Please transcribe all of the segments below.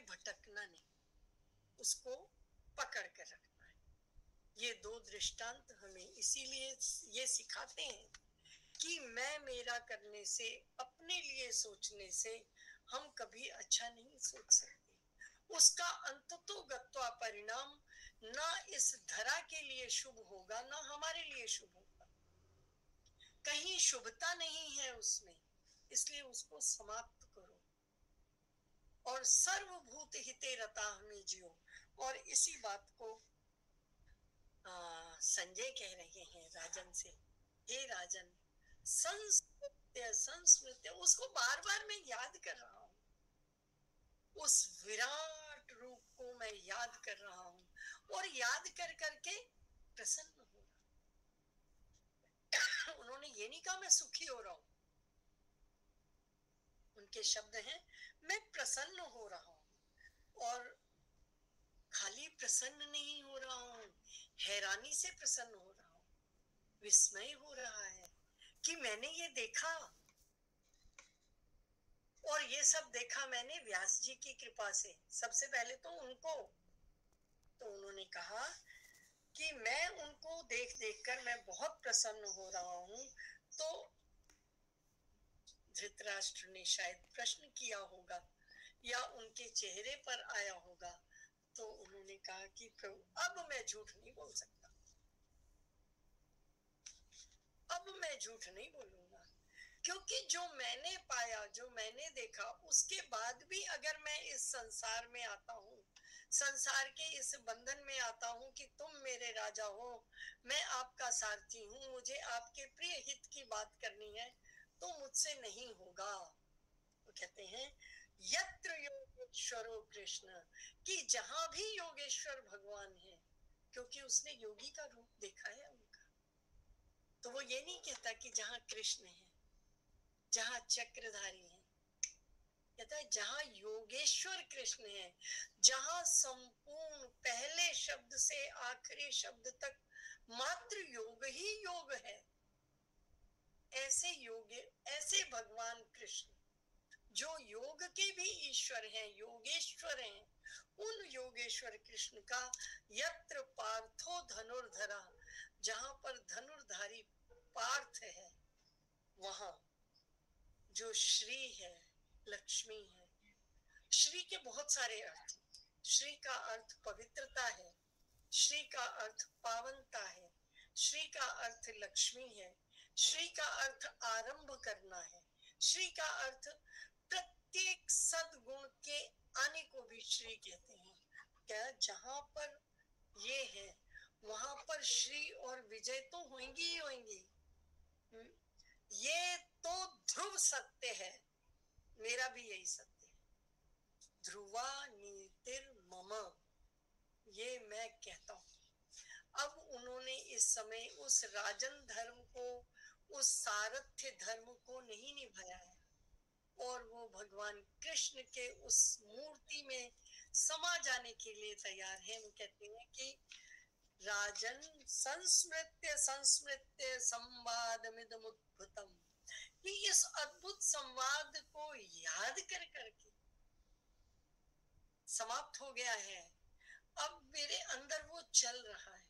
में भटकना नहीं, उसको पकड़ कर रखना है। ये दो दृष्टांत हमें इसीलिए ये सिखाते हैं कि मैं मेरा करने से, अपने लिए सोचने से हम कभी अच्छा नहीं सोच सकते। उसका अंततोगत्वा परिणाम ना इस धरा के लिए शुभ होगा, ना हमारे लिए शुभ होगा। कहीं शुभता नहीं है उसमें, इसलिए उसको समाप्त करो और सर्वभूत हिते रता हमें जियो। और इसी बात को संजय कह रहे हैं राजन से, हे राजन, संस्मृत्य संस्मृत्य, उसको बार बार मैं याद कर रहा हूँ, उस विराट रूप को मैं याद कर रहा हूँ, और याद कर करके प्रसन्न हो रहा। उन्होंने ये नहीं कहा मैं सुखी हो रहा हूँ, उनके शब्द हैं मैं प्रसन्न हो रहा हूँ। और खाली प्रसन्न नहीं हो रहा हूँ, हैरानी से प्रसन्न हो रहा हूँ, विस्मय हो रहा है कि मैंने ये देखा। और ये सब देखा मैंने व्यास जी की कृपा से। सबसे पहले तो उनको, तो उन्होंने कहा कि मैं उनको देख देख कर मैं बहुत प्रसन्न हो रहा हूँ। तो धृतराष्ट्र ने शायद प्रश्न किया होगा या उनके चेहरे पर आया होगा, तो उन्होंने कहा कि प्रभु अब मैं झूठ नहीं बोल सकता, अब मैं झूठ नहीं बोलूंगा, क्योंकि जो मैंने पाया, जो मैंने देखा, उसके बाद भी अगर मैं इस संसार में आता हूँ, संसार के इस बंधन में आता हूँ कि तुम मेरे राजा हो, मैं आपका सारथी हूँ, मुझे आपके प्रिय हित की बात करनी है, तो मुझसे नहीं होगा। वो कहते हैं यत्र योगेश्वरो कृष्ण, कि जहां भी योगेश्वर भगवान है, क्योंकि उसने योगी का रूप देखा है उनका, तो वो ये नहीं कहता कि जहां कृष्ण है, जहां चक्रधारी है, कहता है जहां योगेश्वर कृष्ण है, जहां संपूर्ण पहले शब्द से आखिरी शब्द तक मात्र योग ही योग है, ऐसे योग, ऐसे भगवान कृष्ण जो योग के भी ईश्वर हैं, योगेश्वर हैं, उन योगेश्वर कृष्ण का यत्र पार्थो धनुर्धरा, जहां पर धनुर्धारी पार्थ है, वहां जो श्री है, लक्ष्मी है। श्री के बहुत सारे अर्थ, श्री का अर्थ पवित्रता है, श्री का अर्थ पावनता है, श्री का अर्थ लक्ष्मी है, श्री का अर्थ आरंभ करना है, श्री का अर्थ प्रत्येक सद्गुण के आने को भी श्री कहते हैं। क्या जहां पर ये है वहां पर श्री और विजय तो होंगी ही होंगी। ये तो ध्रुव सत्य है, मेरा भी यही सत्य है। ध्रुवा नीतिर मम, ये मैं कहता हूं। अब उन्होंने इस समय उस राजन धर्म को, उस सारथ्य धर्म को नहीं निभाया है, और वो भगवान कृष्ण के उस मूर्ति में समा जाने के लिए तैयार है। वो कहते हैं कि राजन संस्मृत्य संस्मृत्य संवादमिदमुद्भुतम, कि इस अद्भुत संवाद को याद कर करके समाप्त हो गया है, अब मेरे अंदर वो चल रहा है,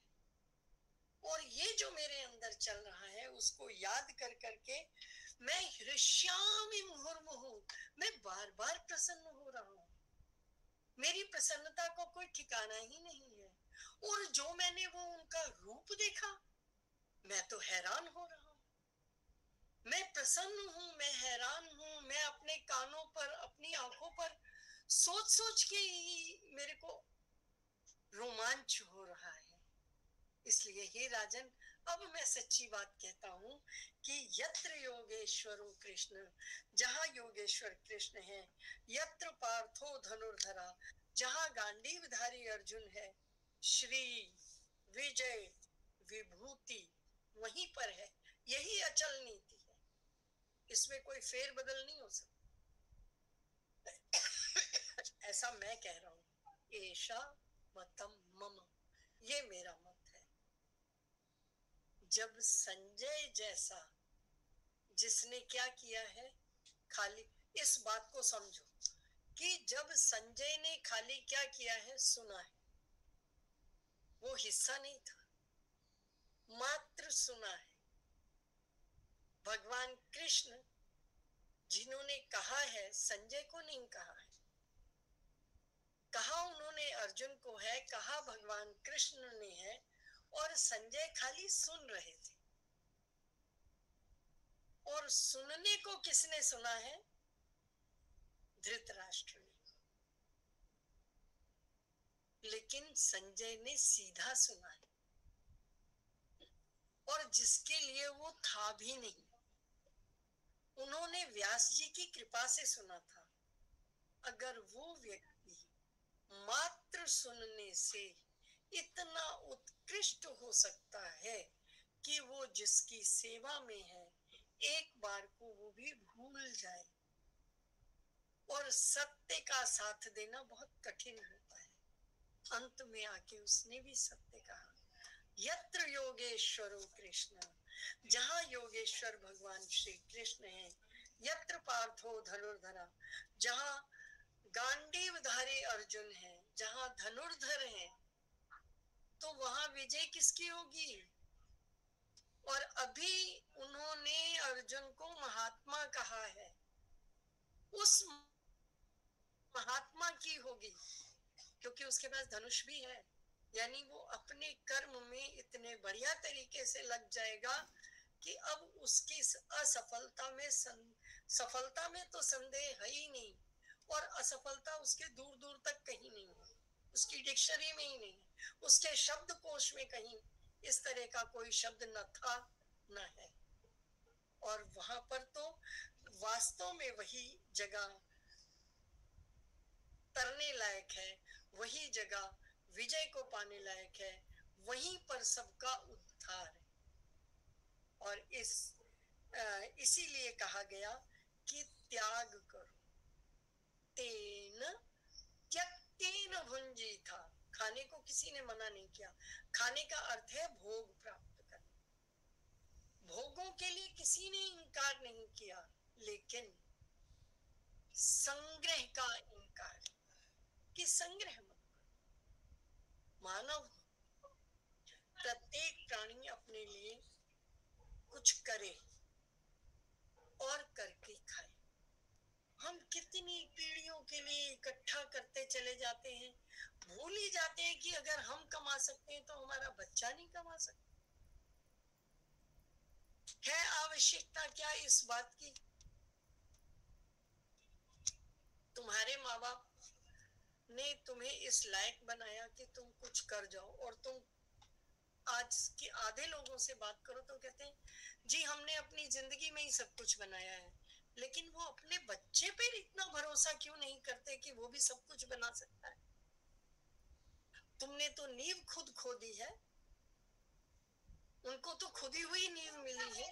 और ये जो मेरे अंदर चल रहा है उसको याद कर करके मैं हृष्यामि मुहुर्मुहु, मैं बार बार प्रसन्न हो रहा हूँ। मेरी प्रसन्नता को कोई ठिकाना ही नहीं है। और जो मैंने वो उनका रूप देखा, मैं तो हैरान हो रहा हूँ। मैं प्रसन्न हूँ, मैं हैरान हूँ, मैं अपने कानों पर, अपनी आंखों पर सोच सोच के ही मेरे को रोमांच हो रहा है। इसलिए हे राजन, अब मैं सच्ची बात कहता हूँ कि यत्र योगेश्वरो कृष्ण, जहां योगेश्वर कृष्ण है, यत्र पार्थो धनुर्धरा, जहां गांडीवधारी अर्जुन है, श्री विजय विभूति वहीं पर है। यही अचल नीति है, इसमें कोई फेर बदल नहीं हो सकता। ऐसा मैं कह रहा हूँ, ऐसा मतम मम, ये मेरा मत है। जब संजय जैसा, जिसने क्या किया है, खाली इस बात को समझो कि जब संजय ने खाली क्या किया है, सुना है, वो हिस्सा नहीं था, मात्र सुना है। भगवान कृष्ण जिन्होंने कहा है, संजय को नहीं कहा है, कहा उन्होंने अर्जुन को है, कहा भगवान कृष्ण ने है, और संजय खाली सुन रहे थे। और सुनने को किसने सुना है? धृतराष्ट्र ने। लेकिन संजय ने सीधा सुना है, और जिसके लिए वो था भी नहीं, उन्होंने व्यास जी की कृपा से सुना था। अगर वो व्यक्ति मात्र सुनने से इतना उत्कृष्ट हो सकता है कि वो जिसकी सेवा में है एक बार को वो भी भूल जाए, और सत्य का साथ देना बहुत कठिन होता है। अंत में आके उसने भी सत्य कहा, यत्र योगेश्वरो कृष्ण, जहां योगेश्वर भगवान श्री कृष्ण है, यत्र पार्थो धनुर्धरा, जहां गांडीवधारी अर्जुन है, जहां धनुर्धर है, तो वहां विजय किसकी होगी? और अभी उन्होंने अर्जुन को महात्मा कहा है, उस महात्मा की होगी, क्योंकि उसके पास धनुष भी है। यानी वो अपने कर्म में इतने बढ़िया तरीके से लग जाएगा कि अब उसकी असफलता में सफलता में तो संदेह है ही नहीं, और असफलता उसके दूर दूर तक कहीं नहीं है, उसकी डिक्शनरी में ही नहीं है, उसके शब्द कोश में कहीं इस तरह का कोई शब्द न था न है। और वहां पर तो वास्तव में वही जगह तरने लायक है, वही जगह विजय को पाने लायक है, वहीं पर सबका उद्धार है। और इसीलिए कहा गया कि त्याग करो, तेन त्यक्तेन भुंजी था। खाने को किसी ने मना नहीं किया, खाने का अर्थ है भोग प्राप्त करना। भोगों के लिए किसी ने इनकार नहीं किया, लेकिन संग्रह का इनकार, कि संग्रह मत करो। मानव प्रत्येक प्राणी अपने लिए कुछ करे और करके खाए। हम कितनी पीढ़ियों के लिए इकट्ठा करते चले जाते हैं, भूल ही जाते हैं कि अगर हम कमा सकते हैं तो हमारा बच्चा नहीं कमा सकता। है आवश्यकता क्या इस बात की? तुम्हारे माँ बाप ने तुम्हें इस लायक बनाया कि तुम कुछ कर जाओ, और तुम आज के आधे लोगों से बात करो तो कहते हैं जी हमने अपनी जिंदगी में ही सब कुछ बनाया है, लेकिन वो अपने बच्चे पर इतना भरोसा क्यों नहीं करते कि वो भी सब कुछ बना सकता है? तुमने तो नींव खुद खो दी है, उनको तो खुदी हुई नींव मिली है,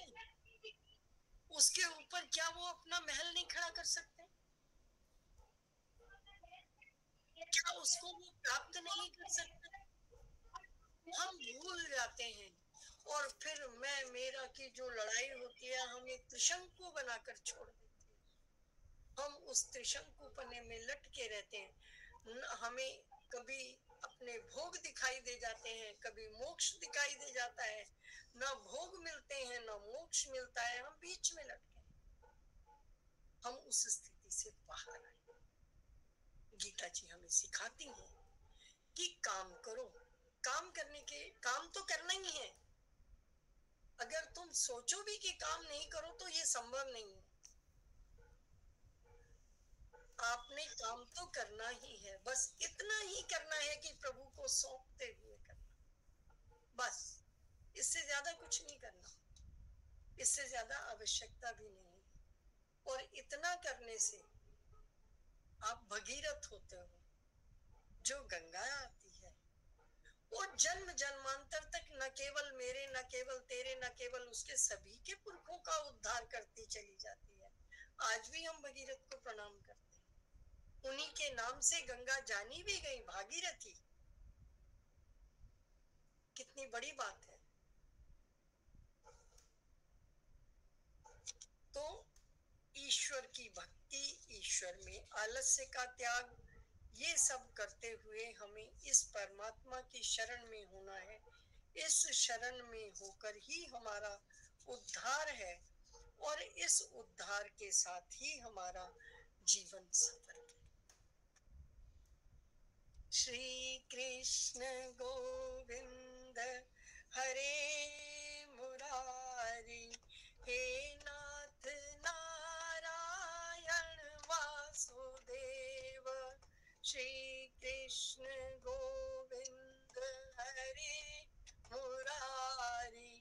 उसके ऊपर क्या वो अपना महल नहीं खड़ा कर सकते? क्या उसको वो प्राप्त नहीं कर सकते? हम भूल जाते हैं, और फिर मैं मेरा की जो लड़ाई होती है, हम एक त्रिशंकु बनाकर छोड़ देते हैं। हम उस त्रिशंकु पने में लटके रहते हैं। हमें कभी अपने भोग दिखाई दे जाते हैं, कभी मोक्ष दिखाई दे जाता है, ना भोग मिलते हैं ना मोक्ष मिलता है, हम बीच में लटके। हम उस स्थिति से बाहर आए। गीता जी हमें सिखाती हैं कि काम करो, काम करने के काम तो करना ही है। अगर तुम सोचो भी कि काम नहीं करो तो ये संभव नहीं है। आपने काम तो करना ही है, बस इतना ही करना है कि प्रभु को सौंपते हुए करना, बस। इससे ज्यादा कुछ नहीं करना, इससे ज्यादा आवश्यकता भी नहीं। और इतना करने से आप भगीरथ होते हो। जो गंगा आती है वो जन्म जन्मांतर तक न केवल मेरे, न केवल तेरे, न केवल उसके, सभी के पुरखों का उद्धार करती चली जाती है। आज भी हम भगीरथ को प्रणाम करते हैं, उन्हीं के नाम से गंगा जानी भी गई भागीरथी। कितनी बड़ी बात है। तो ईश्वर की भक्ति, ईश्वर में आलस्य का त्याग, ये सब करते हुए हमें इस परमात्मा की शरण में होना है। इस शरण में होकर ही हमारा उद्धार है और इस उद्धार के साथ ही हमारा जीवन सफल है। श्री कृष्ण गोविंद हरे मुरारी, हे नाथ नारायण वासुदेव। श्री कृष्ण गोविंद हरे मुरारी,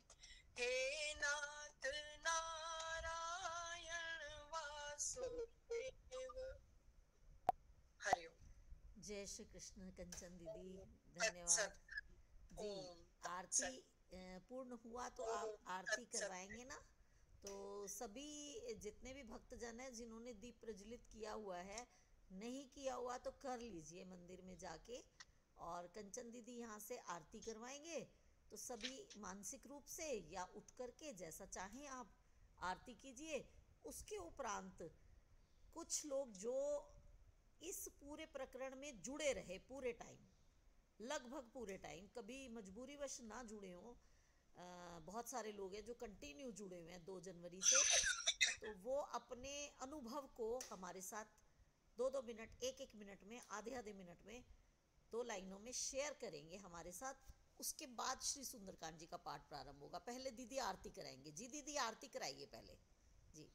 हे नाथ नारायण वासुदेव। हरिओम। जय श्री कृष्ण कंचन दीदी, तत्सत। धन्यवाद जी। ओम आरती तत्सत। पूर्ण हुआ तो ओम आप आरती तत्सत। करवाएंगे ना? तो सभी जितने भी भक्तजन हैं जिन्होंने दीप प्रज्वलित किया हुआ है, नहीं किया हुआ तो कर लीजिए मंदिर में जाके। और कंचन दीदी यहाँ से आरती करवाएंगे, तो सभी मानसिक रूप से या उठ करके जैसा चाहें आप आरती कीजिए। उसके उपरांत कुछ लोग जो इस पूरे प्रकरण में जुड़े रहे पूरे टाइम, लगभग पूरे टाइम, कभी मजबूरीवश ना जुड़े हों, बहुत सारे लोग हैं जो कंटिन्यू जुड़े हुए हैं 2 जनवरी से, तो वो अपने अनुभव को हमारे साथ 2-2 मिनट, 1-1 मिनट में, आधे-आधे मिनट में, 2 लाइनों में शेयर करेंगे हमारे साथ। उसके बाद श्री सुंदरकांड जी का पाठ प्रारंभ होगा। पहले दीदी आरती कराएंगे। जी दीदी आरती कराइए पहले जी।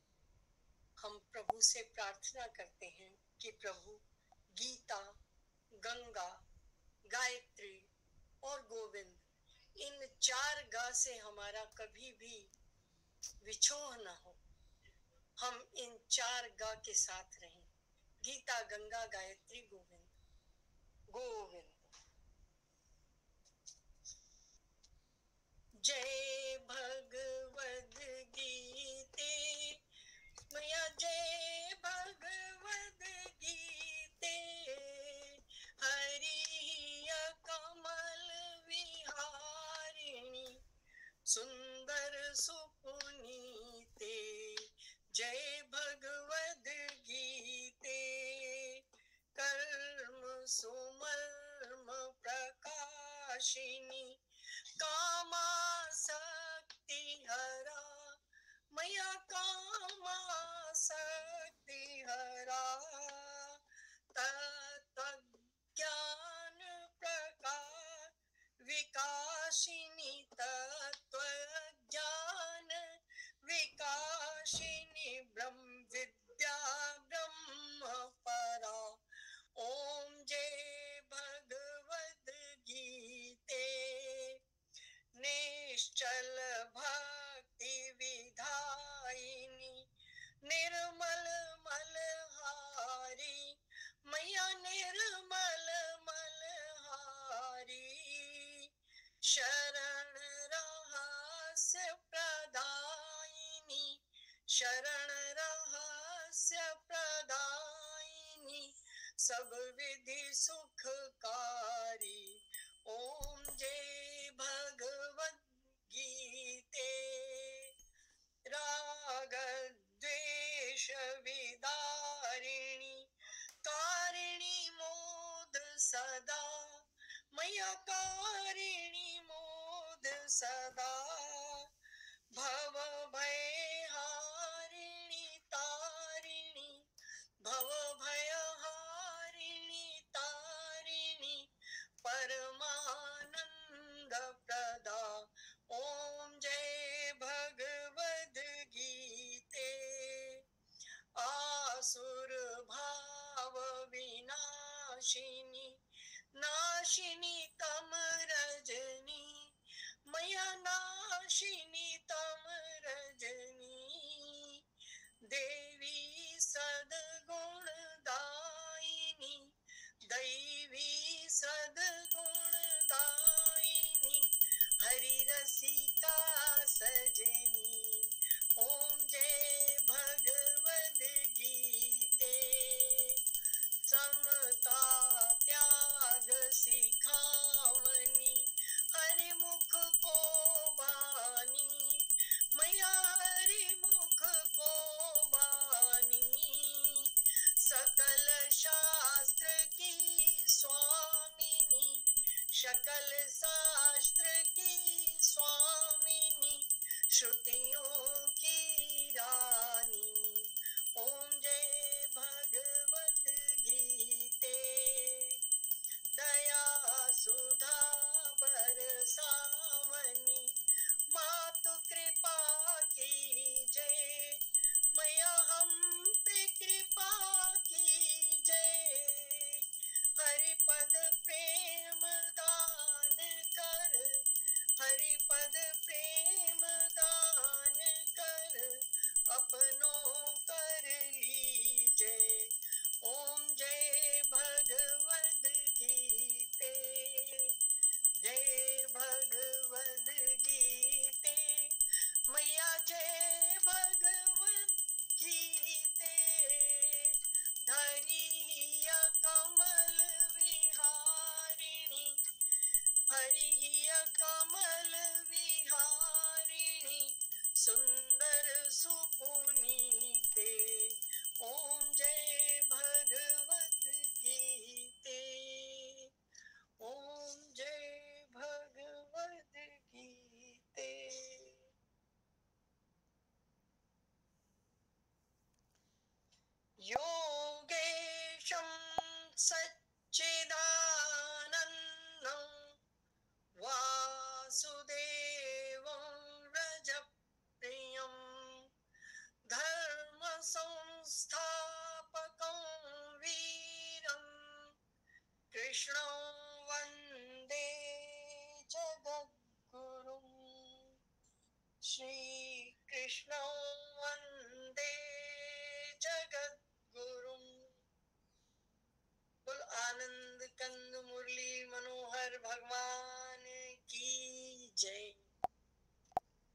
हम प्रभु से प्रार्थना करते हैं कि प्रभु गीता, गंगा, गायत्री और गोविंद, इन 4 गा से हमारा कभी भी विछोह न हो। हम इन 4 गा के साथ रहें। गीता, गंगा, गायत्री, गोविंद। गोविंद। जय भगवद गीते मैया, जय भगवद गीते। हरि कमल विहारिणी, सुंदर सुपुनीते। जय भगवद गीते, कर्म सुमर्म प्रकाशिनी, कामा शक्ति हरा मैया, कामा शक्ति हरा। तत्वज्ञान प्रकाश विकासिनी, तत्वज्ञान विकासिनी, ब्रह्म विद्या ब्रह्म परा। ओम जय भगवद गीते, निश्चल भक्ति विधायिनी, निर्मल मलहारी मैया, निर्मल मलहारी। शरण रहस्य प्रदायिनी, शरण रहस्य प्रदायिनी, सब विधि सुखकारी। ओम जय भगवद गीते, राग द्वेष विदारिणी, कारिणी मोद सदा मैया, कारिणी मोद सदा। भव भय हारिणी तारिणी, भव भय हारिणी तारिणी, परमानंद प्रदा। ओम जय भगवद गीते, आसुर भाव विनाशिनी, नाशिनी तम रजनी मैया, नाशिनी तम रजनी। देवी सद्गुण दायिनी, दैवी सद्गुण दायिनी, हरि रसिका सजनी। ओम जय भगवद गीते, समता त्याग सिखावनी, हरि मुख को बानी मैया, हरि मुख को बानी। सकल शास्त्र की स्वामिनी, श्रुतियों की रानी। ओम जय भगवत गीते, दया सुधा बरसावनी। मातु कृपा की जय, मैया हम पे कृपा की जय। हरिपद प्रेम दान कर, हरिपद प्रेम दान कर, अपनों कर लीजे। ओम जय भगवद गीते, जय भगवद गीते, मैया जय भगवद गीते। हरिय कमल विहारिणी, हरिय कमल विहारिणी, सुंदर सुपुनीते। ओम जय भगवद गीते, ओम जय भगवद गीते। योगेशं सच्चिदानन्दं, वासुदेवं व्रजप्रियं, धर्म संस्थापकं वीरं, कृष्णं वन्दे जगद्गुरुं। श्री कृष्णं वन्दे जगद्गुरुं। बोल आनंद कंद मुरली मनोहर भगवान की जय।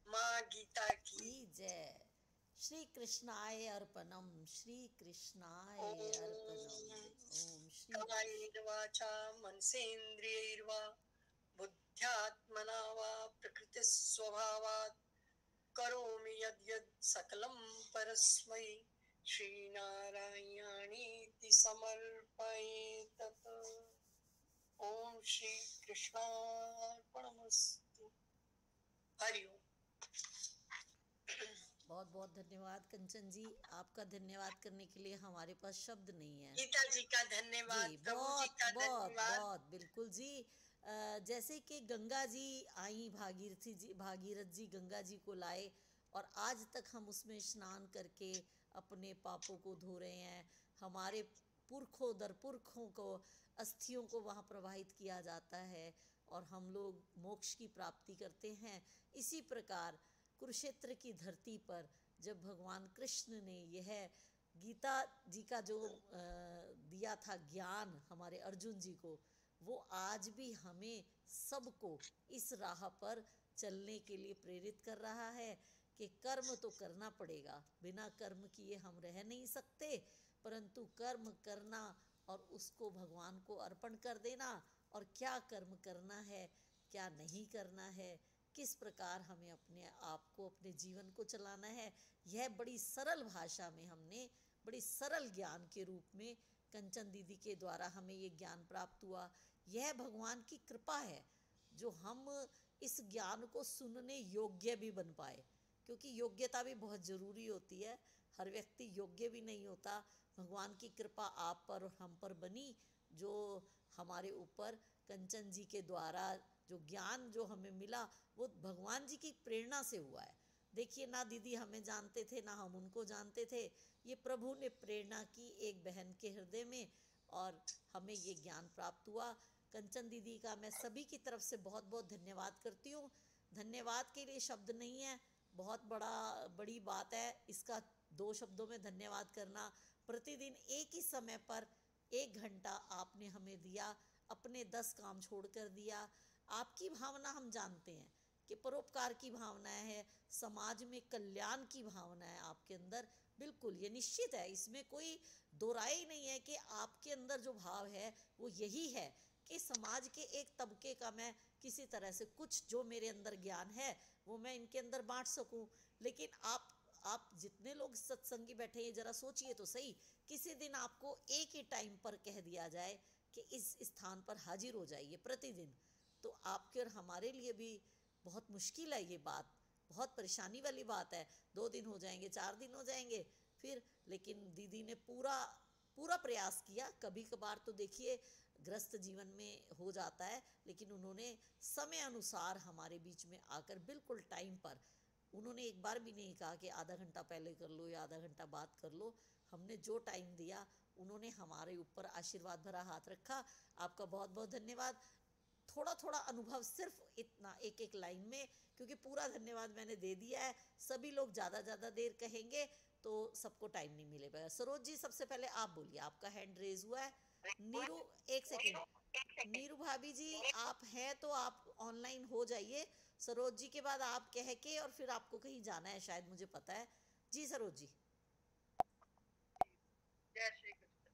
माँ गीता की की जय। श्री कृष्णाय अर्पणम, श्री कृष्णाय ओम। अर्पणम। ओम श्री कायेन वाचा मनसेन्द्रियैर्वा बुद्ध्यात्मना वा प्रकृतिस्वभावात् करोमि यद्यत् सकलं परस्मै श्रीनारायणानीति समर्पयेतत्। ओम श्री कृष्णार्पणमस्तु। हरि ओम। बहुत बहुत धन्यवाद कंचन जी। आपका धन्यवाद करने के लिए हमारे पास शब्द नहीं है। गीता जी का धन्यवाद, जी प्रभु जी बहुत का बहुत धन्यवाद। बहुत बिल्कुल जी। जैसे कि गंगा जी आई, भागीरथ जी गंगा जी को लाए और आज तक हम उसमें स्नान करके अपने पापों को धो रहे हैं। हमारे पुरखों दर पुरखों को अस्थियों को वहाँ प्रवाहित किया जाता है और हम लोग मोक्ष की प्राप्ति करते हैं। इसी प्रकार कुरुक्षेत्र की धरती पर जब भगवान कृष्ण ने यह गीता जी का जो दिया था ज्ञान हमारे अर्जुन जी को, वो आज भी हमें सबको इस राह पर चलने के लिए प्रेरित कर रहा है कि कर्म तो करना पड़ेगा, बिना कर्म किए हम रह नहीं सकते, परंतु कर्म करना और उसको भगवान को अर्पण कर देना, और क्या कर्म करना है क्या नहीं करना है, किस प्रकार हमें अपने आप को अपने जीवन को चलाना है, यह बड़ी सरल भाषा में हमने बड़ी सरल ज्ञान के रूप में कंचन दीदी के द्वारा हमें ये ज्ञान प्राप्त हुआ। यह भगवान की कृपा है जो हम इस ज्ञान को सुनने योग्य भी बन पाए, क्योंकि योग्यता भी बहुत ज़रूरी होती है। हर व्यक्ति योग्य भी नहीं होता। भगवान की कृपा आप पर और हम पर बनी, जो हमारे ऊपर कंचन जी के द्वारा जो ज्ञान जो हमें मिला वो भगवान जी की प्रेरणा से हुआ है। देखिए ना दीदी हमें जानते थे ना हम उनको जानते थे, ये प्रभु ने प्रेरणा की एक बहन के हृदय में और हमें ये ज्ञान प्राप्त हुआ। कंचन दीदी का मैं सभी की तरफ से बहुत बहुत धन्यवाद करती हूँ। धन्यवाद के लिए शब्द नहीं है, बहुत बड़ी बात है इसका 2 शब्दों में धन्यवाद करना। प्रतिदिन एक ही समय पर 1 घंटा आपने हमें दिया, अपने 10 काम छोड़ कर दिया। आपकी भावना हम जानते हैं कि परोपकार की भावना है, समाज में कल्याण की भावना है आपके अंदर, बिल्कुल ये निश्चित है, इसमें कोई दो राय ही नहीं है कि आपके अंदर जो भाव है वो यही है कि समाज के एक तबके का मैं किसी तरह से कुछ जो मेरे अंदर ज्ञान है वो मैं इनके अंदर बांट सकूं। लेकिन आप जितने लोग सत्संगी बैठे हैं जरा सोचिए तो सही, किसी दिन आपको एक ही टाइम पर कह दिया जाए कि इस स्थान पर हाजिर हो जाइए प्रतिदिन, तो आपके और हमारे लिए भी बहुत मुश्किल है ये बात, बहुत परेशानी वाली बात है। 2 दिन हो जाएंगे, 4 दिन हो जाएंगे फिर, लेकिन दीदी ने पूरा पूरा प्रयास किया। कभी कभार तो देखिए ग्रस्त जीवन में हो जाता है, लेकिन उन्होंने समय अनुसार हमारे बीच में आकर बिल्कुल टाइम पर, उन्होंने एक बार भी नहीं कहा कि आधा घंटा पहले कर लो या आधा घंटा बाद कर लो। हमने जो टाइम दिया, उन्होंने हमारे ऊपर आशीर्वाद भरा हाथ रखा। आपका बहुत बहुत धन्यवाद। थोड़ा थोड़ा अनुभव, सिर्फ इतना एक एक लाइन में, क्योंकि पूरा धन्यवाद मैंने दे दिया है। सभी लोग ज़्यादा ज़्यादा देर कहेंगे तो सबको टाइम नहीं मिले पाएगा। सरोज जी सबसे पहले आप बोलिए, आपका हैंड रेज हुआ है। नीरू, एक सेकेंड, नीरू भाभी जी आप हैं तो आप ऑनलाइन हो जाइए। सरोज जी के बाद आप कह के, और फिर आपको कहीं जाना है शायद, मुझे पता है। जी सरोज जी। जय श्री कृष्ण।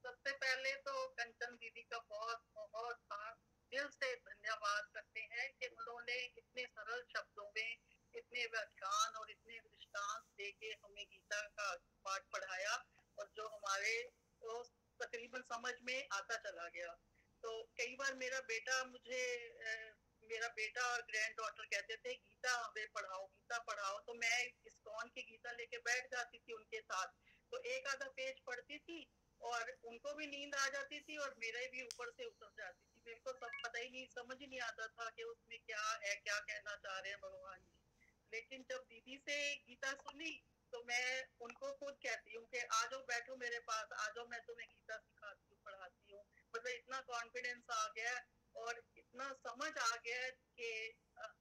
सबसे पहले तो कंचन दीदी का बहुत बहुत दिल से धन्यवाद करते हैं कि उन्होंने इतने सरल शब्दों में इतने व्याख्यान और इतने दृष्टांत देके हमें गीता का पाठ पढ़ाया, और जो हमारे तो तकरीबन समझ में आता चला गया। तो कई बार मेरा बेटा और ग्रैंड डॉटर कहते थे गीता हमें पढ़ाओ, गीता पढ़ाओ, तो मैं इस्कॉन की गीता लेके बैठ जाती थी उनके साथ। तो एक आधा पेज पढ़ती थी और उनको भी नींद आ जाती थी और मेरे भी ऊपर से उतर जाती थी। मेरे को सब पता ही नहीं, समझ ही नहीं आता था कि उसमें क्या है, क्या कहना चाह रहे हैं भगवान जी। लेकिन जब दीदी से गीता सुनी तो मैं उनको खुद कहती हूँ कि आ जाओ, बैठो मेरे पास, आ जाओ, मैं तुम्हें गीता सिखाती हूँ, पढ़ाती हूँ। मतलब इतना कॉन्फिडेंस आ गया और इतना समझ आ गया कि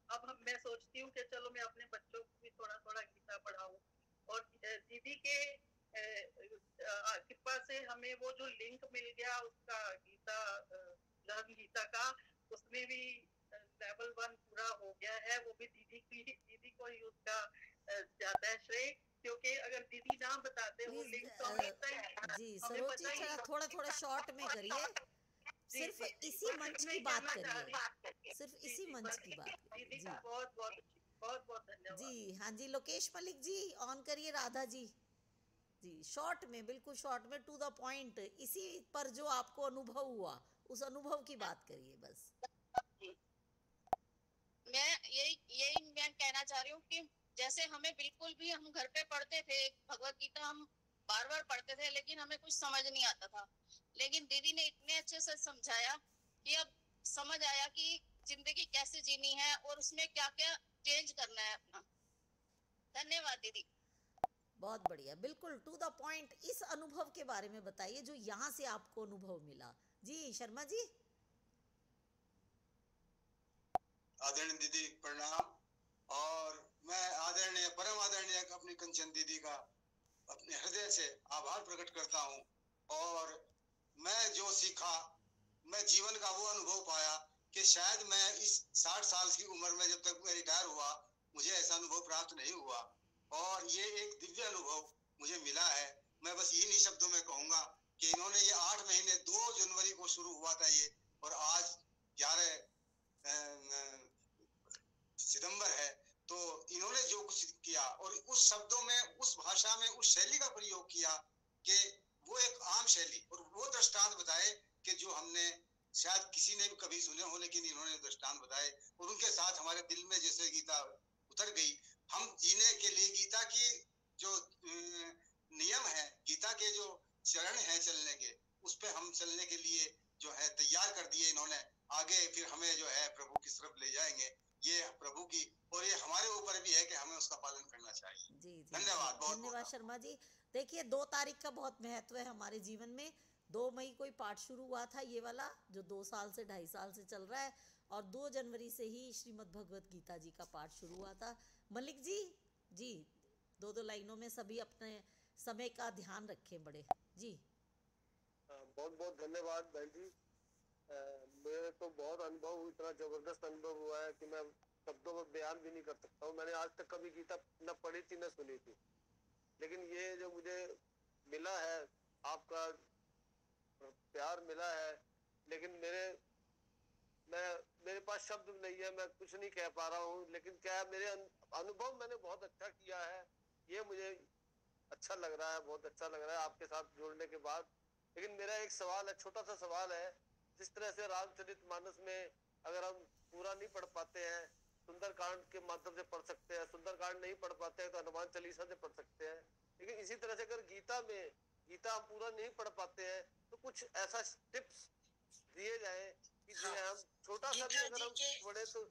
अब मैं सोचती हूँ कि चलो मैं अपने बच्चों को भी थोड़ा थोड़ा गीता पढ़ाऊँ। और दीदी के कृपा से हमें वो जो लिंक मिल गया उसका गीता, धर्म गीता का, उसमें भी लेवल 1 पूरा हो गया है। वो भी दीदी को ही उसका जाता है श्रेय, क्योंकि अगर दीदी ना बताते वो प्लीज लिंक तो हमें जी हमें सरोज जी, पता ही थोड़ा नहीं। थोड़ा थोड़ा शॉर्ट में करिए। जी सिर्फ जी जी, इसी बस मंच इतना की ही बात कहना चाह करिए, रही। सिर्फ जी इसी जी, मंच बस की बात करिए। दीदी जी का बहुत बहुत बहुत धन्यवाद। जी। हाँ जी, लोकेश मलिक जी ऑन करिए। राधा जी, जी शॉर्ट में, बिल्कुल शॉर्ट में, टू द पॉइंट, इसी पर जो आपको अनुभव हुआ उस अनुभव की बात करिए बस। मैं यही यही मैं कहना चाह रही हूँ कि जैसे हमें बिल्कुल भी, हम घर पे पढ़ते थे भगवत गीता, हम बार बार पढ़ते थे लेकिन हमें कुछ समझ नहीं आता था। लेकिन दीदी ने इतने अच्छे से समझाया कि अब समझ आया कि जिंदगी कैसे जीनी है और उसमें क्या क्या चेंज करना है अपना। धन्यवाद दीदी। बहुत बढ़िया, बिल्कुल टू द पॉइंट। इस अनुभव के बारे में बताइए जो यहाँ से आपको अनुभव मिला। जी शर्मा जी। आदरणीय दीदी प्रणाम। और मैं आदरणीय, परम आदरणीय अपनी कंचन दीदी का अपने हृदय से आभार प्रकट करता हूँ। और मैं जो सीखा, मैं जीवन का वो अनुभव पाया कि शायद मैं इस 60 साल की उम्र में जब तक मैं रिटायर हुआ, मुझे ऐसा अनुभव प्राप्त नहीं हुआ। और ये एक दिव्य अनुभव मुझे मिला है। मैं बस इन्हीं शब्दों में कहूंगा कि इन्होंने ये 8 महीने, 2 जनवरी को शुरू हुआ था ये, और आज 11 सितंबर है। तो इन्होंने जो कुछ किया और उस शब्दों में, उस भाषा में, उस शैली का प्रयोग किया कि वो एक आम शैली, और वो दृष्टांत बताए कि जो हमने शायद किसी ने भी कभी सुने हो, लेकिन इन्होंने दृष्टांत बताए और उनके साथ हमारे दिल में जैसे गीता उतर गई। हम जीने के लिए गीता की जो नियम है, गीता के जो चरण है चलने के, उस पे हम चलने के लिए जो है तैयार कर दिए इन्होंने। आगे फिर हमें जो है प्रभु की तरफ ले जाएंगे, ये प्रभु की, और ये हमारे ऊपर भी है कि हमें उसका पालन करना चाहिए। जी जी धन्यवाद, जी, बहुत धन्यवाद बहुत। शर्मा जी। देखिए 2 तारीख का बहुत महत्व है हमारे जीवन में। 2 मई को ही पाठ शुरू हुआ था ये वाला, जो 2 साल से 2.5 साल से चल रहा है, और 2 जनवरी से ही श्रीमद् भगवत गीता जी का पाठ शुरू हुआ था। मलिक जी, जी 2 लाइनों में सभी अपने समय का ध्यान रखें बड़े। जी बहुत बहुत धन्यवाद बहन जी। मेरे तो बहुत अनुभव, इतना जबरदस्त अनुभव हुआ है कि मैं शब्दों में बयान भी नहीं कर सकता हूँ। मैंने आज तक कभी गीता न पढ़ी थी न सुनी थी, लेकिन ये जो मुझे मिला है, आपका प्यार मिला है, लेकिन मेरे पास शब्द नहीं है, मैं कुछ नहीं कह पा रहा हूँ। लेकिन क्या है, मेरे अनुभव मैंने बहुत अच्छा किया है, ये मुझे अच्छा लग रहा है, बहुत अच्छा लग रहा है आपके साथ जुड़ने के बाद। लेकिन मेरा एक सवाल है, छोटा सा सवाल है, जिस तरह से रामचरितमानस में अगर हम पूरा नहीं पढ़ पाते हैं, सुंदरकांड के माध्यम से पढ़ सकते हैं, सुंदरकांड नहीं पढ़ पाते हैं तो हनुमान चालीसा से पढ़ सकते हैं, लेकिन इसी तरह से अगर गीता हम पूरा नहीं पढ़ पाते हैं तो कुछ ऐसा टिप्स दिए जाए कि जो हाँ, हम छोटा सा भी गीता अगर जी हम के पढ़े तो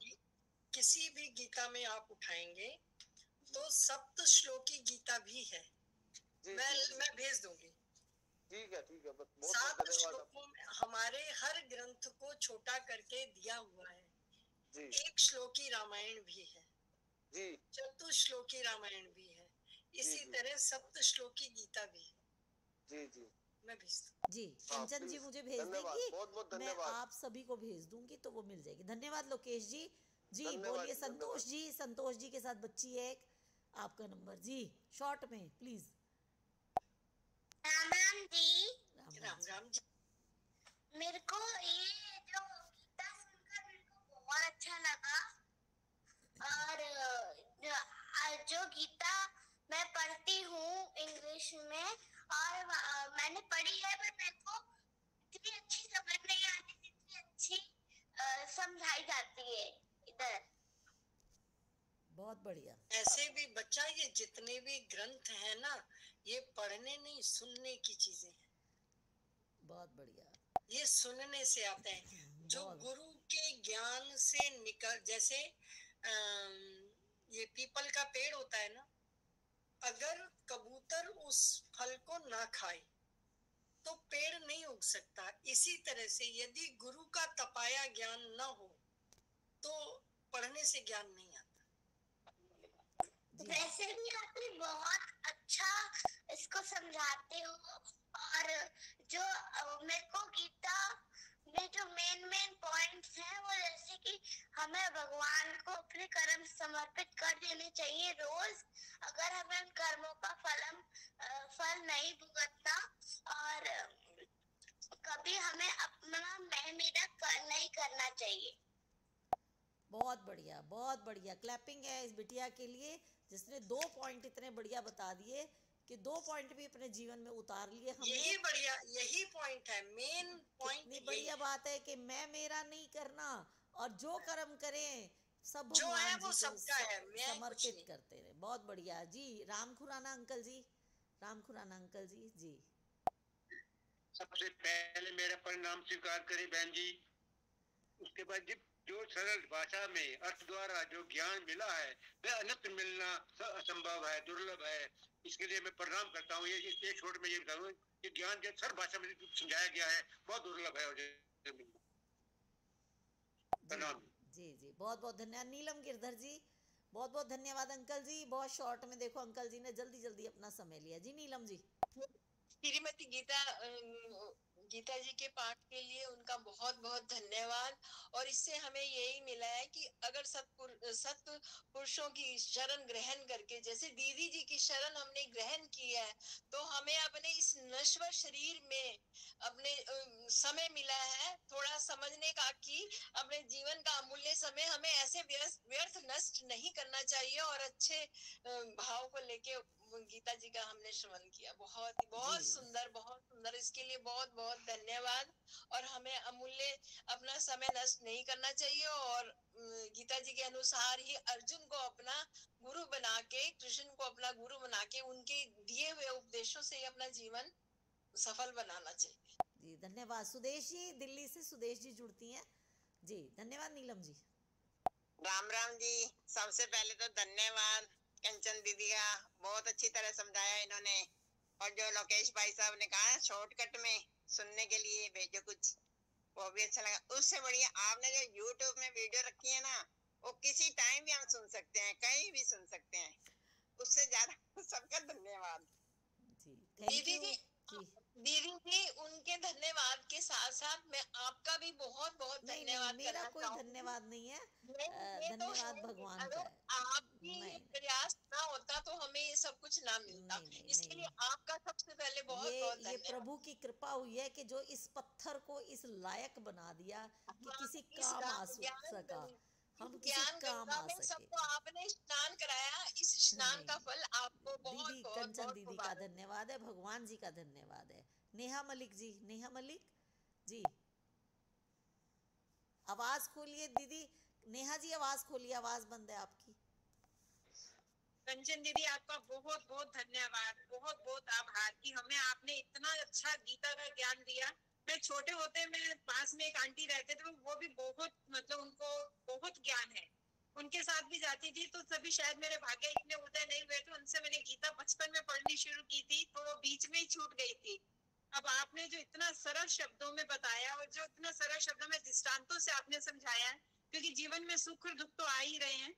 किसी भी गीता में आप उठाएंगे तो सप्त श्लोकी गीता भी है। जी मैं भेज दूंगी। ठीक है बस बहुत बहुत 7 धन्यवाद श्लोकों में हमारे हर ग्रंथ को छोटा करके दिया हुआ है। जी 1 श्लोकी रामायण भी है, जी 4 श्लोकी रामायण भी है, इसी जी। तरह 7 श्लोकी गीता भी है। जी मैं भेज दूंगी। जी हाँ, कंचन जी प्लीज, मुझे भेज धन्यवाद, देंगी, बहुत बहुत मैं धन्यवाद। आप सभी को भेज दूंगी तो वो मिल जाएगी। धन्यवाद लोकेश जी। जी धन्यवाद बोलिए जी, संतोष जी, संतोष जी के साथ बच्ची है एक, आपका नंबर जी शॉर्ट में प्लीज। राम राम जी। राम राम जी। मेरे को ये जो गीता सुनकर मेरे को बहुत अच्छा लगा, और जो गीता मैं पढ़ती हूँ इंग्लिश में, और मैंने पढ़ी है, पर मेरे को इतनी अच्छी समझ नहीं आती जितनी अच्छी समझाई जाती है इधर। बहुत बढ़िया। ऐसे भी बच्चा, ये जितने भी ग्रंथ हैं ना, ये पढ़ने नहीं सुनने की चीजें हैं। बहुत बढ़िया। ये सुनने से आते हैं, जो बहुत। गुरु के ज्ञान से निकल, जैसे ये पीपल का पेड़ होता है ना, अगर कबूतर उस फल को ना खाए तो पेड़ नहीं उग सकता। इसी तरह से यदि गुरु का तपाया ज्ञान ना हो तो पढ़ने से ज्ञान नहीं आता। वैसे भी आप बहुत अच्छा इसको समझाते हो, और जो मेरे को गीता में जो मेन पॉइंट्स हैं वो जैसे कि हमें भगवान को अपने कर्म समर्पित कर देने चाहिए रोज, अगर हमें उन कर्मों का फल नहीं भुगतना, और कभी हमें अपना मेहनत नहीं करना चाहिए। बहुत बढ़िया, बहुत बढ़िया। क्लैपिंग है इस बिटिया के लिए जिसने 2 पॉइंट इतने बढ़िया बता दिए कि 2 पॉइंट भी अपने जीवन में उतार लिए हमने। यही पॉइंट है, मेन पॉइंट। कितनी बढ़िया बात है कि मैं मेरा नहीं करना, और जो कर्म करें सब जो है भगवान वो जी को सबका है, मैं कुछ समर्पित नहीं। करते रहे। बहुत बढ़िया जी। राम खुराना अंकल जी, राम खुराना अंकल जी। जी सबसे पहले मेरा परिणाम स्वीकार करें बहन जी, उसके बाद जो सरल भाषा में अर्थ द्वारा जो ज्ञान मिला है वह अन्यत्र मिलना असंभव है, दुर्लभ है। इसके लिए मैं प्रणाम करता हूँ। ये एक छोट में ये बताऊँ, ये ज्ञान जो सरल भाषा में समझाया गया है बहुत दुर्लभ है। प्रणाम जी जी, बहुत बहुत धन्यवाद। नीलम गिरधर जी, बहुत बहुत धन्यवाद अंकल जी। बहुत शॉर्ट में, देखो अंकल जी ने जल्दी जल्दी अपना समय लिया। जी नीलम जी। श्रीमती गीता जी के पाठ के लिए उनका बहुत बहुत धन्यवाद। और इससे हमें यही मिला है कि अगर सत पुरुषों की शरण ग्रहण करके, जैसे दीदी जी की शरण हमने ग्रहण की है, तो हमें अपने इस नश्वर शरीर में अपने समय मिला है थोड़ा समझने का कि अपने जीवन का अमूल्य समय हमें ऐसे व्यर्थ नष्ट नहीं करना चाहिए, और अच्छे भाव को लेके गीता जी का हमने श्रवण किया। बहुत सुंदर, बहुत सुंदर। इसके लिए बहुत बहुत धन्यवाद। और हमें अमूल्य अपना समय नष्ट नहीं करना चाहिए, और गीता जी के अनुसार ही अर्जुन को अपना गुरु बना के, कृष्ण को अपना गुरु बना के, उनके दिए हुए उपदेशों से ही अपना जीवन सफल बनाना चाहिए। जी धन्यवाद। सुदेश जी, दिल्ली से सुदेश जी जुड़ती हैं। जी धन्यवाद नीलम जी। राम राम जी। सबसे पहले तो धन्यवाद कंचन दीदी का, बहुत अच्छी तरह समझाया इन्होंने। और जो लोकेश भाई साहब ने कहा शॉर्टकट में सुनने के लिए भेजो कुछ, वो भी अच्छा लगा। उससे बढ़िया आपने जो यूट्यूब में वीडियो रखी है ना, वो किसी टाइम भी हम सुन सकते हैं, कहीं भी सुन सकते हैं। उससे ज्यादा सबका धन्यवाद जी। थैंक यू जी। दीदी जी, उनके धन्यवाद के साथ साथ मैं आपका भी बहुत बहुत धन्यवाद मेरा कोई धन्यवाद नहीं है, धन्यवाद भगवान का है। आपकी प्रयास ना होता तो हमें ये सब कुछ ना मिलता। इसके लिए आपका सबसे पहले बहुत बहुत धन्यवाद। ये प्रभु की कृपा हुई है कि जो इस पत्थर को इस लायक बना दिया कि किसी काम आ सका, हम किसी काम आ सके। सबको आपने स्नान कराया, इस स्नान का फल आपको बहुत दीदी कंचन दीदी का धन्यवाद है, भगवान जी का धन्यवाद है। नेहा मलिक जी, नेहा मलिक जी। आवाज खोलिए दीदी, नेहा जी आवाज खोलिए, आवाज बंद है आपकी। कंचन दीदी आपका बहुत बहुत धन्यवाद, बहुत बहुत आभार कि हमें आपने इतना अच्छा गीता का ज्ञान दिया। मैं छोटे होते में पास में एक आंटी रहते थे, वो भी बहुत मतलब उनको बहुत ज्ञान है, उनके साथ भी जाती थी, तो सभी शायद मेरे भाग्य इतने उदय नहीं हुए थे, उनसे मैंने गीता बचपन में पढ़नी शुरू की थी, तो वो बीच में ही छूट गई थी। अब आपने जो इतना सरल शब्दों में बताया और जो इतना सरल शब्दों में दृष्टांतों से आपने समझाया है, क्योंकि जीवन में सुख और दुख तो आ ही रहे हैं,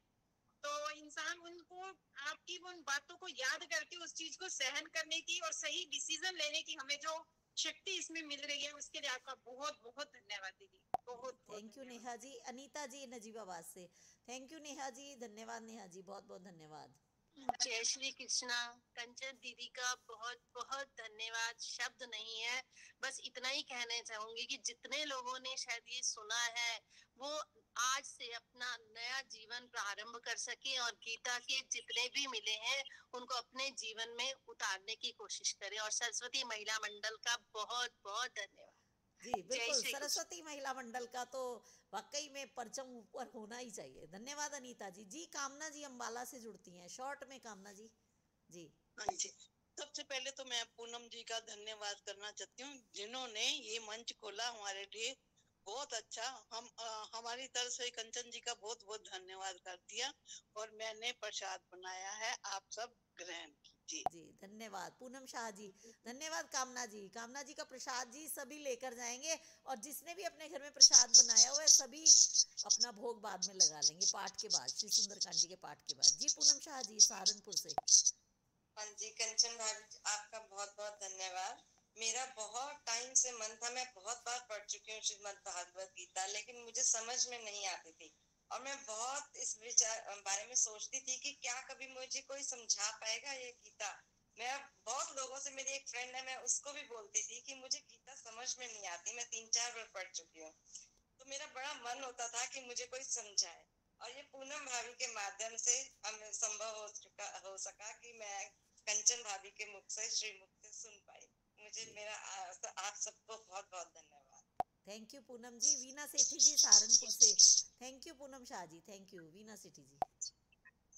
तो इंसान उनको आपकी उन बातों को याद करके उस चीज को सहन करने की और सही डिसीजन लेने की हमें जो शक्ति इसमें मिल रही है, उसके लिए आपका बहुत बहुत धन्यवाद दीदी, बहुत बहुत थैंक यू नेहा जी। अनीता जी नजीबाबाद से, थैंक यू नेहा जी, धन्यवाद नेहा जी, बहुत बहुत धन्यवाद। जय श्री कृष्णा। कंचन दीदी का बहुत बहुत धन्यवाद, शब्द नहीं है। बस इतना ही कहना चाहूंगी कि जितने लोगों ने शायद ये सुना है, वो आज से अपना नया जीवन प्रारंभ कर सके और गीता के जितने भी मिले हैं उनको अपने जीवन में उतारने की कोशिश करें। और सरस्वती महिला मंडल का बहुत बहुत धन्यवाद। जी बिल्कुल, सरस्वती महिला मंडल का तो वाकई में परचम ऊपर होना ही चाहिए। धन्यवाद अनीता जी। जी कामना जी अम्बाला से जुड़ती हैं, शॉर्ट में कामना जी। जी हाँ जी, सबसे पहले तो मैं पूनम जी का धन्यवाद करना चाहती हूँ, जिन्होंने ये मंच खोला हमारे लिए। बहुत अच्छा, हम हमारी तरफ से कंचन जी का बहुत बहुत धन्यवाद कर दिया, और मैंने प्रसाद बनाया है, आप सब ग्रहण कीजिए। जी धन्यवाद पूनम शाह जी, धन्यवाद कामना जी। कामना जी का प्रसाद जी सभी लेकर जाएंगे, और जिसने भी अपने घर में प्रसाद बनाया हुआ है सभी अपना भोग बाद में लगा लेंगे, पाठ के बाद, श्री सुंदरकांड जी के पाठ के बाद। जी पूनम शाह जी सहारनपुर से। हाँ जी कंचन भाभी, आपका बहुत बहुत धन्यवाद। मेरा बहुत टाइम से मन था, मैं बहुत बार पढ़ चुकी हूँ श्रीमद् भागवत गीता, लेकिन मुझे समझ में नहीं आती थी, और मैं बहुत इस विचार बारे में सोचती थी कि क्या कभी मुझे कोई समझा पाएगा ये गीता। मैं बहुत लोगों से, मेरी एक फ्रेंड है, मैं उसको भी बोलती थी कि मुझे गीता समझ में नहीं आती, मैं 3-4 बार पढ़ चुकी हूँ। तो मेरा बड़ा मन होता था कि मुझे कोई समझाए, और ये पूनम भाभी के माध्यम से हमें संभव हो सका कि मैं कंचन भाभी के मुख से, श्रीमुख से सुन पाई। मुझे मेरा आप सबको बहुत बहुत धन्यवाद। Thank you Poonam ji. वीना सेठी जी सहारनपुर से, thank you Poonam Shah ji, thank you Veena Sethi ji.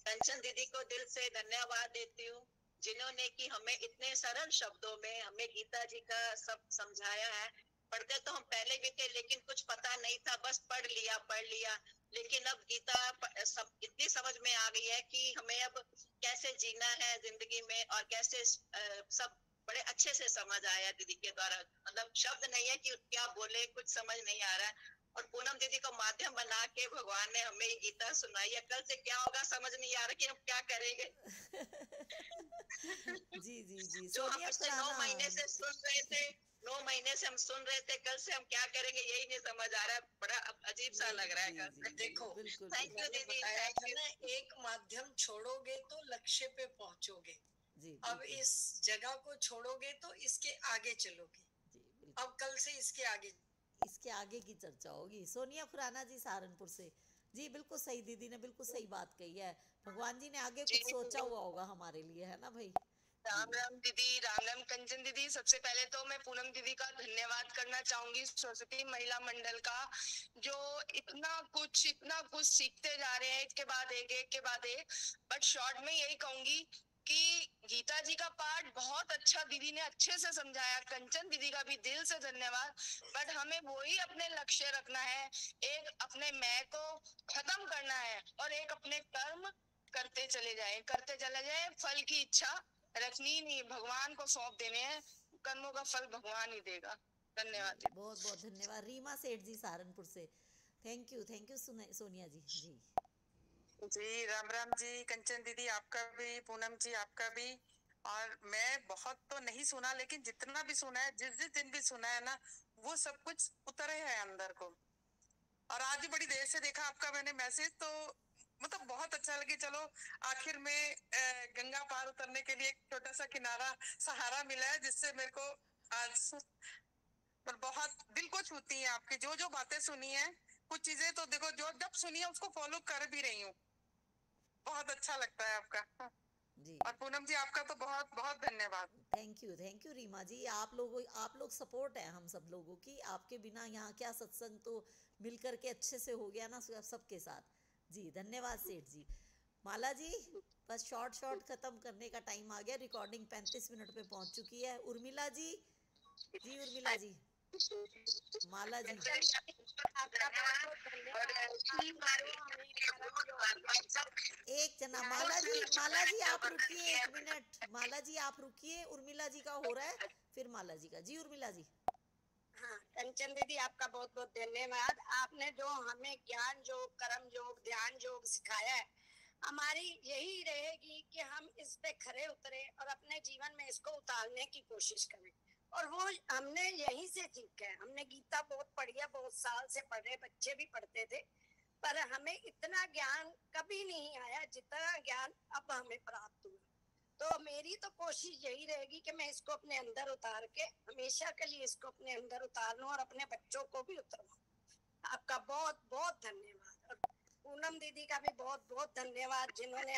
Kanchan दीदी को दिल से धन्यवाद देती हूँ, जिन्होंने कि हमें इतने सरल शब्दों में हमें गीता जी का सब समझाया है। पढ़ते तो हम पहले भी थे, लेकिन कुछ पता नहीं था, बस पढ़ लिया, लेकिन अब गीता सब इतनी समझ में आ गई है कि हमें अब कैसे जीना है जिंदगी में, और कैसे सब बड़े अच्छे से समझ आया दीदी के द्वारा। मतलब शब्द नहीं है कि क्या बोले, कुछ समझ नहीं आ रहा है। और पूनम दीदी को माध्यम बना के भगवान ने हमें ये गीता सुनाई है। कल से क्या होगा समझ नहीं आ रहा कि हम क्या करेंगे। जी जी जी, जो हम पिछले 9 महीने से सुन रहे थे, 9 महीने से हम सुन रहे थे, कल से हम क्या करेंगे यही नहीं समझ आ रहा है, बड़ा अजीब सा लग रहा है कल से। देखो थैंक यू दीदी, बताया थैंक था यू। ना, एक माध्यम छोड़ोगे तो लक्ष्य पे पहुंचोगे। अब इस जगह को छोड़ोगे तो इसके आगे चलोगे। अब कल से इसके आगे की चर्चा होगी। सोनिया खुराना जी सहारनपुर से। जी बिल्कुल सही, दीदी ने बिल्कुल सही बात कही है, भगवान जी ने आगे कुछ सोचा हुआ होगा हमारे लिए, है ना भाई। राम राम दीदी, राम राम कंचन दीदी। सबसे पहले तो मैं पूनम दीदी का धन्यवाद करना चाहूंगी, सरस्वती महिला मंडल का, जो इतना कुछ सीखते जा रहे हैं, एक के बाद एक। बट शॉर्ट में यही कहूंगी कि गीता जी का पाठ बहुत अच्छा दीदी ने अच्छे से समझाया, कंचन दीदी का भी दिल से धन्यवाद। बट हमें वही अपने लक्ष्य रखना है, एक अपने मैं को खत्म करना है, और एक अपने कर्म करते चले जाए, फल की इच्छा रखनी नहीं, भगवान को सौंप देने हैं, कर्मों का फल भगवान ही देगा। धन्यवाद। बहुत बहुत धन्यवाद। रीमा सेठ जी सहारनपुर से, थैंक यू सोनिया जी। जी राम राम जी कंचन दीदी, आपका भी, पूनम जी आपका भी। और मैं बहुत तो नहीं सुना, लेकिन जितना भी सुना है, जिस दिन भी सुना है ना, वो सब कुछ उतरे है अंदर को। और आज भी बड़ी देर से देखा आपका मैंने मैसेज, तो मतलब बहुत अच्छा लगे। चलो आखिर में गंगा पार उतरने के लिए एक छोटा सा किनारा सहारा मिला है, जिससे मेरे को आज पर बहुत दिल को छूती है आपकी जो बातें सुनी है। कुछ चीजें तो देखो जो जब सुनी है उसको फॉलो कर भी रही हूँ, बहुत अच्छा लगता है आपका। जी और पूनम जी आपका तो बहुत बहुत धन्यवाद। थैंक यू रीमा जी। आप लोग सपोर्ट है हम सब लोगों की। आपके बिना यहाँ क्या सत्संग तो मिल करके अच्छे से हो गया ना सबके साथ। जी धन्यवाद सेठ जी। माला जी बस शॉर्ट खत्म करने का टाइम आ गया। रिकॉर्डिंग 35 मिनट पे पहुंच चुकी है। उर्मिला जी, जी उर्मिला जी, माला जी, एक जना माला जी आप रुकिए 1 मिनट। माला जी आप रुकिए, उर्मिला जी का हो रहा है, फिर माला जी का। जी उर्मिला जी। हाँ कंचन दीदी आपका बहुत बहुत धन्यवाद। आपने जो हमें ज्ञान योग, कर्म योग, ध्यान योग सिखाया है, हमारी यही रहेगी कि हम इस पे खरे उतरे और अपने जीवन में इसको उतारने की कोशिश करें। और वो हमने यहीं से सीखा है। हमने गीता बहुत पढ़ी है, बहुत साल से पढ़ रहे, बच्चे भी पढ़ते थे, पर हमें इतना ज्ञान कभी नहीं आया जितना ज्ञान अब हमें प्राप्त हुआ। तो मेरी तो कोशिश यही रहेगी कि मैं इसको अपने अंदर उतार के हमेशा के लिए इसको अपने अंदर उतार लूं और अपने बच्चों को भी उतारूं। आपका बहुत बहुत धन्यवाद। और पूनम दीदी का भी बहुत बहुत धन्यवाद, जिन्होंने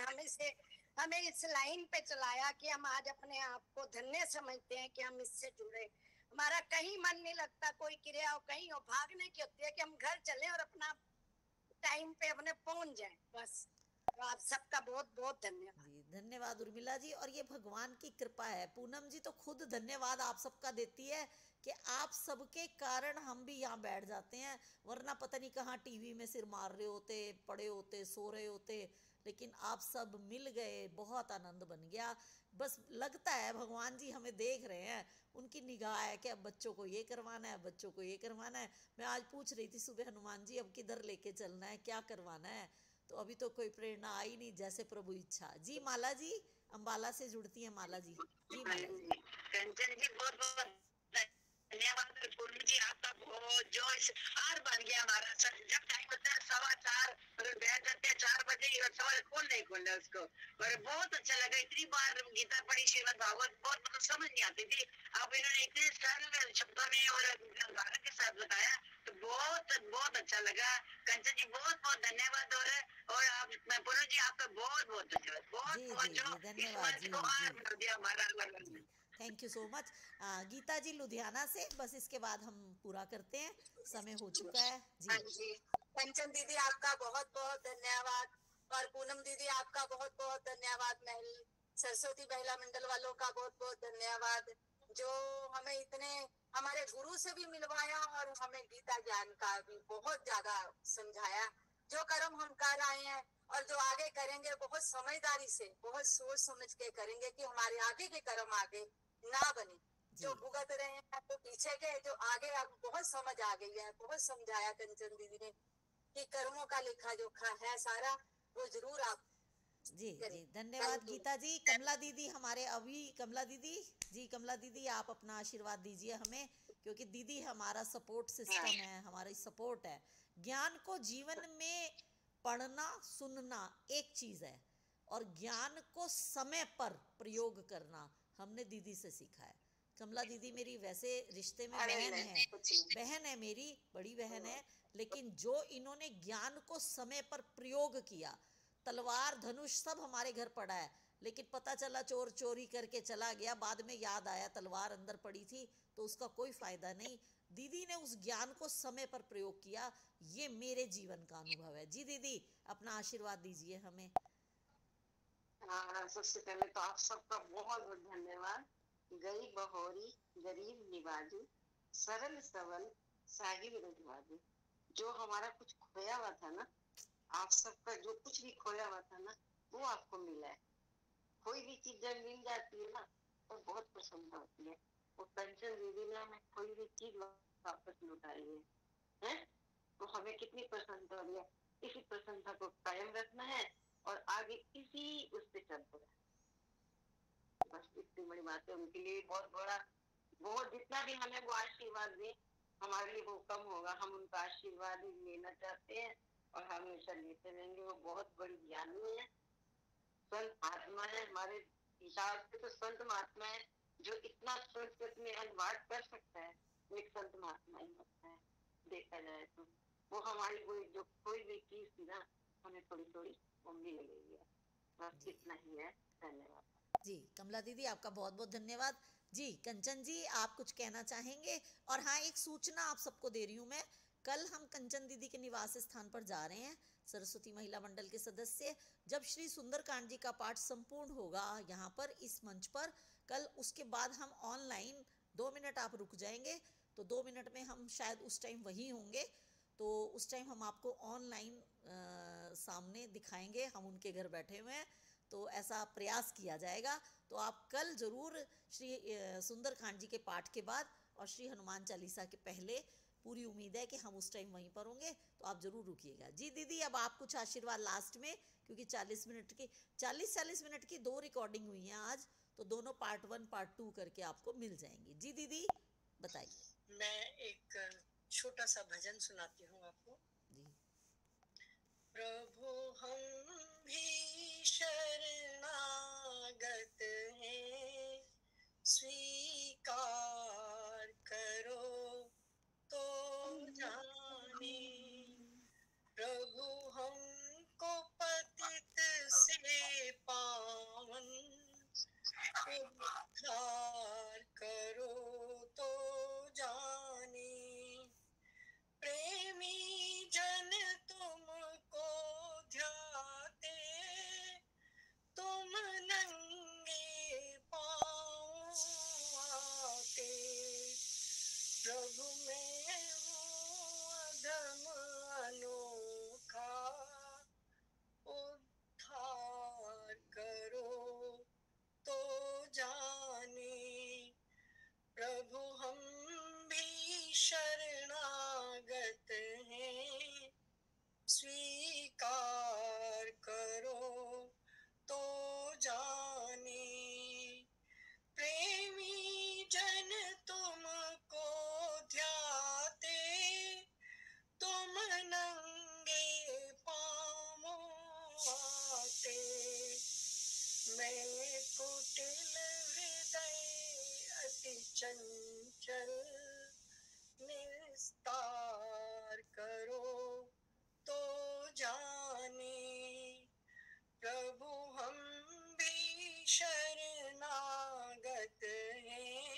हमें इस लाइन पे चलाया कि हम आज अपने आप को धन्य समझते हैं कि हम इससे जुड़े। हमारा कहीं मन नहीं लगता, कोई क्रिया हो कहीं हो, भागने की होती है कि हम घर चले और अपना टाइम पे अपने पहुंच जाए बस। तो आप सबका बहुत बहुत धन्यवाद। जी धन्यवाद उर्मिला जी। और ये भगवान की कृपा है। पूनम जी तो खुद धन्यवाद आप सबका देती है कि आप सबके कारण हम भी यहाँ बैठ जाते हैं, वरना पता नहीं कहाँ टीवी में सिर मार रहे होते, पड़े होते, सो रहे होते। लेकिन आप सब मिल गए, बहुत आनंद बन गया। बस लगता है भगवान जी हमें देख रहे हैं, उनकी निगाह है कि अब बच्चों को ये करवाना है, बच्चों को ये करवाना है। मैं आज पूछ रही थी सुबह हनुमान जी अब किधर लेके चलना है, क्या करवाना है, तो अभी तो कोई प्रेरणा आई नहीं, जैसे प्रभु इच्छा। जी माला जी अंबाला से जुड़ती है माला जी। जी माला जी। कंचन जी बहुत बहुत धन्यवाद। पूर्णी जी आपका बहुत जो हार बन गया हमारा। जब टाइम होता है 4:15 बैठ जाते हैं 4 बजे और सवाल खोल नहीं खोलना उसको। और बहुत अच्छा लगा, इतनी बार गीता पढ़ी श्रीमद् भागवत, बहुत मतलब समझ नहीं आती थी। अब इन्होंने इतने सरल शब्दों में और उदाहरण के साथ बताया तो बहुत बहुत अच्छा लगा। कंचन जी बहुत बहुत धन्यवाद। और आप पूनम जी आपका बहुत बहुत धन्यवाद। बहुत बहुत जो इस मंच को हार बना दिया हमारा। Thank you so much. Geeta ji Ludhiana से। बस इसके बाद हम पूरा करते हैं, समय हो चुका है। जी कंचन दीदी आपका बहुत बहुत धन्यवाद। और पूनम दीदी आपका बहुत बहुत धन्यवाद। सरस्वती महिला मंडल वालों का बहुत बहुत धन्यवाद, जो हमें इतने हमारे गुरु से भी मिलवाया और हमें गीता ज्ञान का भी बहुत ज्यादा समझाया। जो कर्म हम कर आए हैं और जो आगे करेंगे बहुत समझदारी से, बहुत सोच समझ के करेंगे कि हमारे आगे के कर्म आगे ना बने। जो भुगत रहे हैं तो पीछे के, जो आगे अब बहुत समझ आ गई है, बहुत समझाया कंचन दीदी ने कि कर्मों का लेखा जोखा है सारा, वो जरूर आप जी जी धन्यवाद गीता जी। कमला दीदी हमारे अभी, कमला दीदी जी, कमला दीदी आप अपना आशीर्वाद दीजिए हमें, क्योंकि दीदी हमारा सपोर्ट सिस्टम है, हमारी सपोर्ट है। ज्ञान को जीवन में पढ़ना सुनना एक चीज है, और ज्ञान को समय पर प्रयोग करना हमने दीदी से सीखा है। कमला दीदी मेरी वैसे रिश्ते में बहन है मेरी, बड़ी बहन है, लेकिन जो इन्होंने ज्ञान को समय पर प्रयोग किया, तलवार धनुष सब हमारे घर पड़ा है, लेकिन पता चला चोर चोरी करके चला गया, बाद में याद आया तलवार अंदर पड़ी थी, तो उसका कोई फायदा नहीं। दीदी ने उस ज्ञान को समय पर प्रयोग किया, ये मेरे जीवन का अनुभव है। जी दीदी अपना आशीर्वाद दीजिए हमें। सबसे पहले तो आप सबका बहुत बहुत धन्यवाद। गई बहोरी गरीब निवाजू, सरल सबल साहिब रजवाजू। जो हमारा कुछ खोया हुआ था ना, आप सबका जो कुछ भी खोया हुआ था ना, वो आपको मिला है। कोई भी चीज जब मिल जाती है ना तो बहुत प्रसन्न होती है। वो कंचन दीदी ने हमें कोई भी चीज वापस लौटाई है, तो हमें कितनी प्रसन्नता हो रही है। इसी प्रसन्नता को कायम रखना है और आगे इसी उस पे चलते रहना। बस इतनी बड़ी बात है। उनके लिए बहुत बड़ा, बहुत जितना भी हमें वो आशीर्वाद दे हमारे लिए वो कम होगा। हम उनका आशीर्वाद ही लेना चाहते हैं और हमेशा लेते रहेंगे। वो बहुत बड़ी ज्ञानी है, संत महात्मा है। हमारे हिसाब से तो संत महात्मा है, जो इतना संस्कृत में अनुवाद कर सकता है, वो एक संत महात्मा ही होता है देखा जाए तो। वो हमारी कोई जो कोई भी चीज थी ना, हमें थोड़ी थोड़ी वो मिल गई है। बस जी इतना ही है। धन्यवाद। जी कमला दीदी आपका बहुत बहुत धन्यवाद। जी कंचन जी आप कुछ कहना चाहेंगे? और हाँ एक सूचना आप सबको दे रही हूँ मैं, कल हम कंचन दीदी के निवास स्थान पर जा रहे हैं, सरस्वती महिला मंडल के सदस्य, जब श्री सुंदरकांड जी का पाठ संपूर्ण होगा यहाँ पर इस मंच पर कल, उसके बाद हम ऑनलाइन 2 मिनट आप रुक जाएंगे तो 2 मिनट में हम शायद उस टाइम वहीं होंगे, तो उस टाइम हम आपको ऑनलाइन सामने दिखाएंगे, हम उनके घर बैठे हुए हैं, तो ऐसा प्रयास किया जाएगा। तो आप कल जरूर श्री सुंदरकांड जी के पाठ के बाद और श्री हनुमान चालीसा के पहले, पूरी उम्मीद है कि हम उस टाइम वहीं पर होंगे, तो आप जरूर रुकिएगा। जी दीदी अब आप कुछ आशीर्वाद लास्ट में, क्योंकि 40 मिनट की 2 रिकॉर्डिंग हुई हैं आज, तो दोनों पार्ट 1 पार्ट 2 करके आपको मिल जाएंगी। जी दीदी बताइए। मैं एक छोटा सा भजन सुनाती हूँ आपको। जी। प्रभु हम भी शरणागत हैं, स्वीकार करो तो जाने। प्रभु हमको पतित से पावन उद्धार करो तो जाने। प्रेमी जन तुमको ध्याते, तुम नंगे पाँव आते। प्रभु मैं हूँ अधम अनोखा, उद्धार करो तो जाने। प्रभु हम भी शरणागत हैं, स्वीकार करो तो जाने। प्रेमी जन तुमको ध्याते, तुम नंगे पाँव आते। मैं कुटिल हृदय अति चंचल, निस्तार करो तो जाने। प्रभु हम भी शरणागत हैं,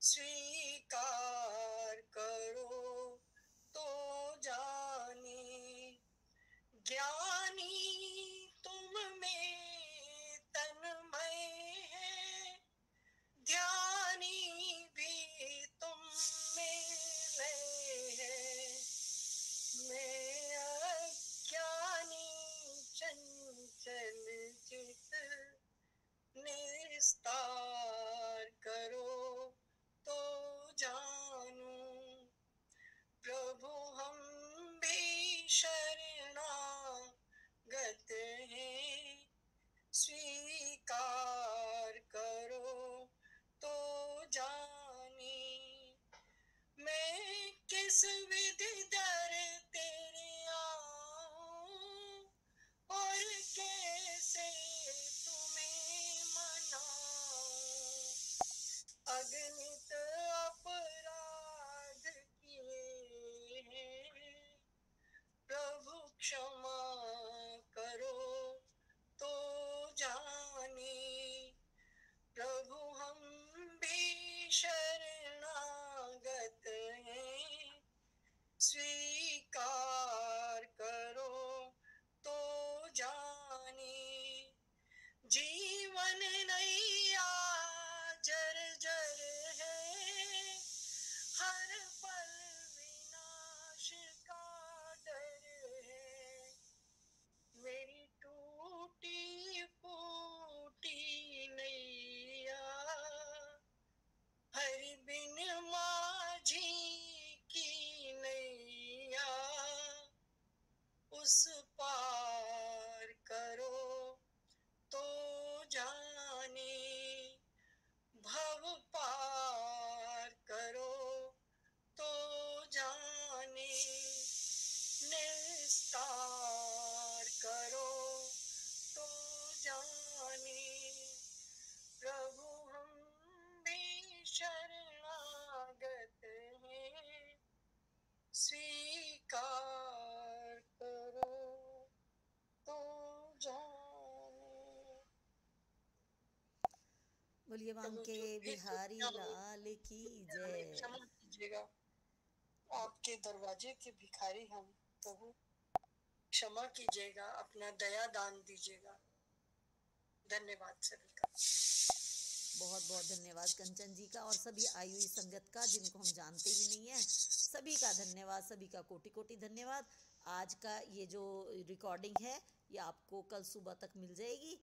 स्वीकार करो तो जाने। ज्ञानी तुम में तन्मय है, ध्यानी भी तुम में लय है। मैं अज्ञानी चंचल चित, निस्तार करो तो जानूं। प्रभु हम भी शरणागत हैं, स्वीकार करो तो जाने। मैं किस विधि दर तेरे आऊं, और कैसे तुम्हें मनाऊं। अगणित अपराध किए हैं, प्रभु क्षमा करो तो जाने। प्रभु हम भी शरणागत हैं, स्वीकार करो तो जाने। जीवन नैया जर्जर है, हर पल विनाश का डर है। मेरी टूटी फूटी नैया, हरि बिन माझी की नैया, उस पार करो तो जाने। भव पार करो तो जाने, निस्तार करो तो जाने। प्रभु हम भी शरणागत हैं, स्वीकार करो तो जाने। बोलिए बांके बिहारी लाल की जय। क्षमा कीजिएगा, आपके दरवाजे के भिखारी हम प्रभु, क्षमा कीजिएगा, अपना दया दान दीजिएगा। धन्यवाद सभी का। बहुत बहुत धन्यवाद कंचन जी का और सभी आई हुई संगत का, जिनको हम जानते भी नहीं है, सभी का धन्यवाद, सभी का कोटि कोटि धन्यवाद। आज का ये जो रिकॉर्डिंग है ये आपको कल सुबह तक मिल जाएगी।